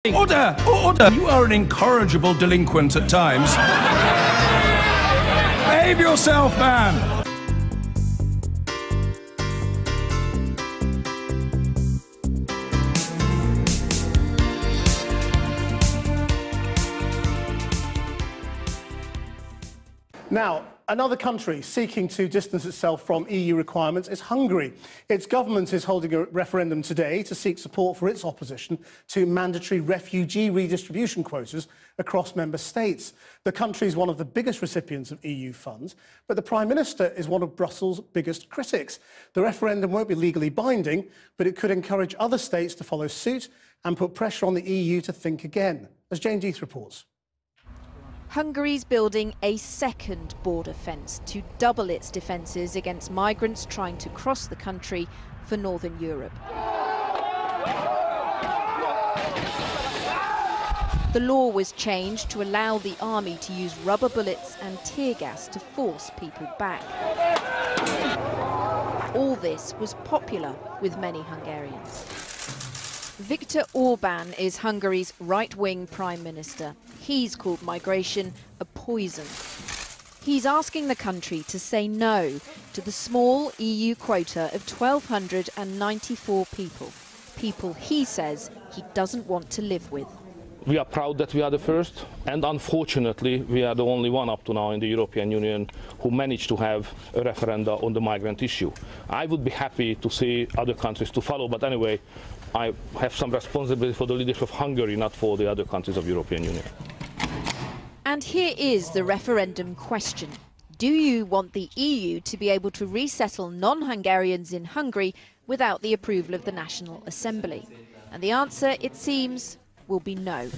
Order! Order! You are an incorrigible delinquent at times. Behave yourself, man! Now, another country seeking to distance itself from EU requirements is Hungary. Its government is holding a referendum today to seek support for its opposition to mandatory refugee redistribution quotas across member states. The country is one of the biggest recipients of EU funds, but the Prime Minister is one of Brussels' biggest critics. The referendum won't be legally binding, but it could encourage other states to follow suit and put pressure on the EU to think again, as Jane Death reports. Hungary's building a second border fence to double its defences against migrants trying to cross the country for Northern Europe. The law was changed to allow the army to use rubber bullets and tear gas to force people back. All this was popular with many Hungarians. Viktor Orbán is Hungary's right-wing prime minister. He's called migration a poison. He's asking the country to say no to the small EU quota of 1,294 people. People he says he doesn't want to live with. We are proud that we are the first, and unfortunately we are the only one up to now in the European Union who managed to have a referendum on the migrant issue. I would be happy to see other countries to follow, but anyway, I have some responsibility for the leadership of Hungary, not for the other countries of the European Union. And here is the referendum question. Do you want the EU to be able to resettle non-Hungarians in Hungary without the approval of the National Assembly? And the answer, it seems, will be no.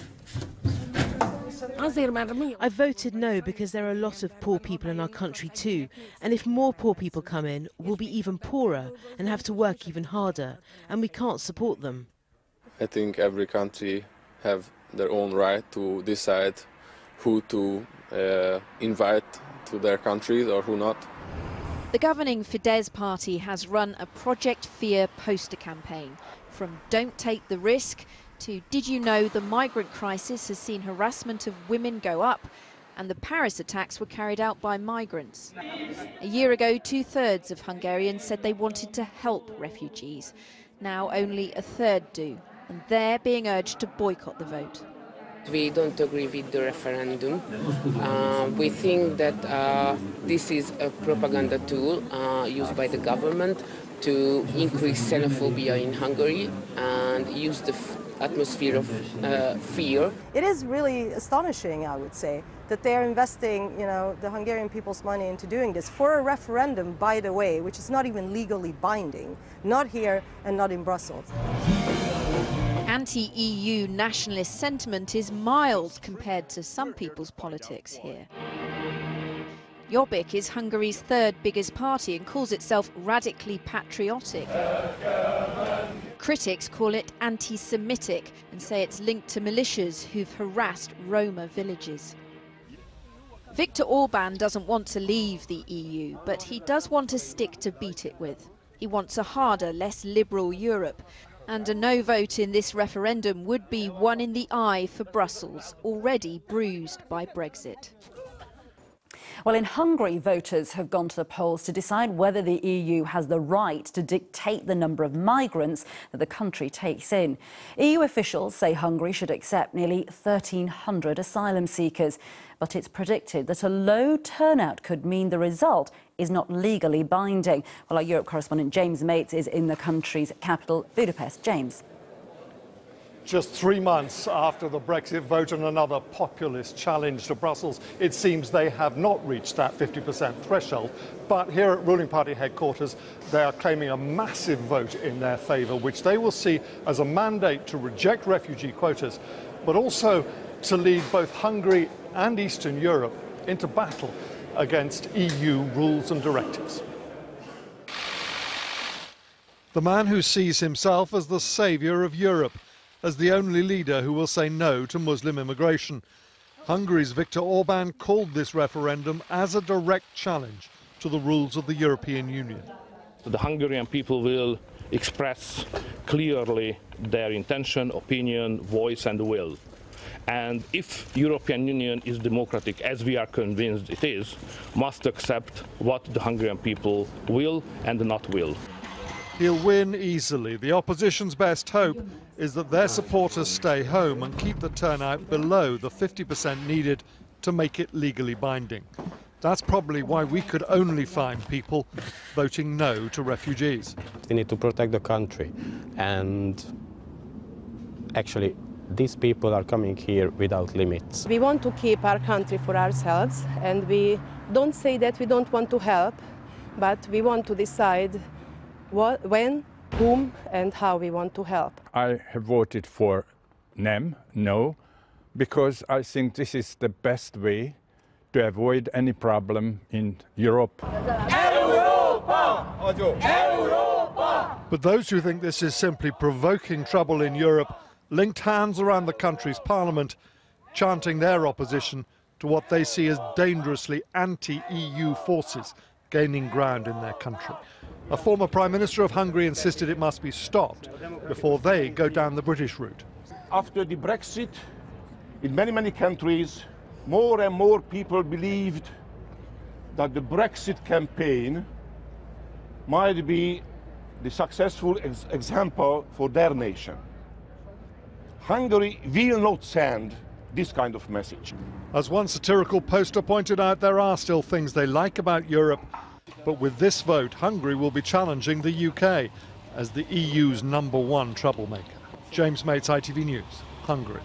I voted no because there are a lot of poor people in our country too, and if more poor people come in, we'll be even poorer and have to work even harder, and we can't support them. I think every country have their own right to decide who to invite to their countries or who not. The governing Fidesz party has run a Project Fear poster campaign, from Don't Take the Risk to Did you know the migrant crisis has seen harassment of women go up, and the Paris attacks were carried out by migrants. A year ago, 2/3 of Hungarians said they wanted to help refugees. Now only a third do, and they're being urged to boycott the vote. We don't agree with the referendum. We think that this is a propaganda tool used by the government to increase xenophobia in Hungary and use the atmosphere of fear. It is really astonishing, I would say, that they are investing, the Hungarian people's money into doing this for a referendum, by the way, which is not even legally binding, not here and not in Brussels. Anti-EU nationalist sentiment is mild compared to some people's politics here. Jobbik is Hungary's third biggest party and calls itself radically patriotic. Critics call it anti-Semitic and say it's linked to militias who've harassed Roma villages. Viktor Orbán doesn't want to leave the EU, but he does want a stick to beat it with. He wants a harder, less liberal Europe. And a no vote in this referendum would be one in the eye for Brussels, already bruised by Brexit. Well, in Hungary, voters have gone to the polls to decide whether the EU has the right to dictate the number of migrants that the country takes in. EU officials say Hungary should accept nearly 1,300 asylum seekers, but it's predicted that a low turnout could mean the result is not legally binding. Well, our Europe correspondent James Mates is in the country's capital, Budapest. James. Just 3 months after the Brexit vote and another populist challenge to Brussels, it seems they have not reached that 50% threshold. But here at ruling party headquarters, they are claiming a massive vote in their favour, which they will see as a mandate to reject refugee quotas, but also to lead both Hungary and Eastern Europe into battle against EU rules and directives. The man who sees himself as the saviour of Europe, as the only leader who will say no to Muslim immigration. Hungary's Viktor Orbán called this referendum as a direct challenge to the rules of the European Union. The Hungarian people will express clearly their intention, opinion, voice and will. And if European Union is democratic, as we are convinced it is, must accept what the Hungarian people will and not will. He'll win easily. The opposition's best hope is that their supporters stay home and keep the turnout below the 50% needed to make it legally binding. That's probably why we could only find people voting no to refugees. We need to protect the country, and actually these people are coming here without limits. We want to keep our country for ourselves, and we don't say that we don't want to help, but we want to decide what, when, whom and how we want to help. I have voted for NEM, no, because I think this is the best way to avoid any problem in Europe. But those who think this is simply provoking trouble in Europe linked hands around the country's parliament, chanting their opposition to what they see as dangerously anti-EU forces gaining ground in their country. A former Prime Minister of Hungary insisted it must be stopped before they go down the British route. After the Brexit, in many countries, more and more people believed that the Brexit campaign might be the successful example for their nation. Hungary will not send this kind of message. As one satirical poster pointed out, there are still things they like about Europe, but with this vote, Hungary will be challenging the UK as the EU's #1 troublemaker. James Mates, ITV News, Hungary.